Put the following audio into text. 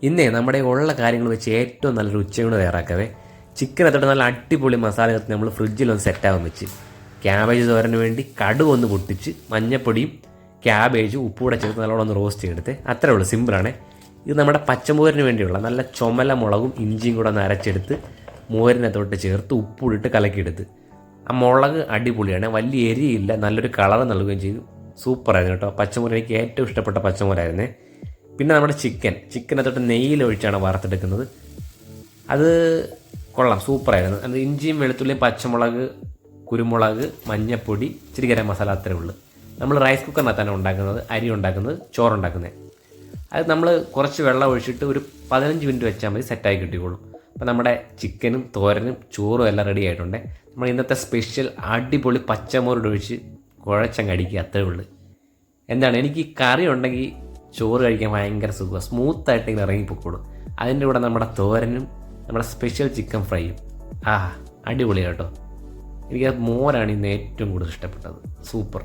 ഇന്നേ നമ്മുടെ ഉള്ള കാര്യങ്ങൾ വെച്ച് ഏറ്റവും നല്ലൊരു ഉച്ചയൂണ് തയ്യാറാക്കവേ. ചിക്കൻ എത്തോട്ട് നല്ല അടിപൊളി മസാല ചേർത്ത് നമ്മൾ ഫ്രിഡ്ജിലൊന്ന് സെറ്റാകാൻ വെച്ച്. ക്യാബേജ് തോരന് വേണ്ടി കടുക് ഒന്ന് പൊട്ടിച്ച് മഞ്ഞപ്പൊടിയും ക്യാബേജും ഉപ്പൂടെ ചേർത്ത് നല്ലോണം ഒന്ന് റോസ്റ്റ് ചെയ്തെടുത്ത്. അത്രേ ഉള്ളൂ, സിമ്പിളാണ്. ഇത് നമ്മുടെ പച്ചമോരിന് വേണ്ടിയുള്ള നല്ല ചുമല മുളകും ഇഞ്ചിയും കൂടെ ഒന്ന് അരച്ചെടുത്ത് മോരിനകത്തോട്ട് ചേർത്ത് ഉപ്പിട്ട് കലക്കിയെടുത്ത്. ആ മുളക് അടിപൊളിയാണ്, വലിയ എരിയില്ല, നല്ലൊരു കളർ നൽകുകയും ചെയ്തു. സൂപ്പറായിരുന്നു കേട്ടോ. പച്ചമോര് എനിക്ക് ഏറ്റവും ഇഷ്ടപ്പെട്ട പച്ചമോരായിരുന്നേ. പിന്നെ നമ്മുടെ ചിക്കനകത്തോട്ട് നെയ്യിലൊഴിച്ചാണ് വറുത്തെടുക്കുന്നത്. അത് കൊള്ളാം, സൂപ്പറായിരുന്നു. അത് ഇഞ്ചിയും വെളുത്തുള്ളിയും പച്ചമുളക് കുരുമുളക് മഞ്ഞപ്പൊടി ഇച്ചിരി ഗരം മസാല അത്രേ ഉള്ളൂ. നമ്മൾ റൈസ് കുക്കറിനകത്താണ് ഉണ്ടാക്കുന്നത്, അരി ഉണ്ടാക്കുന്നത്, ചോറുണ്ടാക്കുന്നത്. അത് നമ്മൾ കുറച്ച് വെള്ളം ഒഴിച്ചിട്ട് ഒരു 15 മിനിറ്റ് വെച്ചാൽ മതി, സെറ്റായി കിട്ടിക്കോളും. അപ്പോൾ നമ്മുടെ ചിക്കനും തോരനും ചോറും എല്ലാം റെഡി ആയിട്ടുണ്ട്. നമ്മൾ ഇന്നത്തെ സ്പെഷ്യൽ അടിപൊളി പച്ചമോരോട് ഒഴിച്ച് കുഴച്ചങ്ങ് അടിക്കുക, അത്രേ ഉള്ളൂ. എന്താണ്, എനിക്ക് ഈ കറി ഉണ്ടെങ്കിൽ ചോറ് കഴിക്കാൻ ഭയങ്കര സുഖമാണ്, സ്മൂത്തായിട്ട് ഇങ്ങനെ ഇറങ്ങിപ്പോക്കോളും. അതിൻ്റെ കൂടെ നമ്മുടെ തോരനും നമ്മുടെ സ്പെഷ്യൽ ചിക്കൻ ഫ്രൈയും അടിപൊളിയാണ് കേട്ടോ. എനിക്ക് മോരാണ് ഇന്ന് ഏറ്റവും കൂടുതൽ ഇഷ്ടപ്പെട്ടത്. സൂപ്പർ.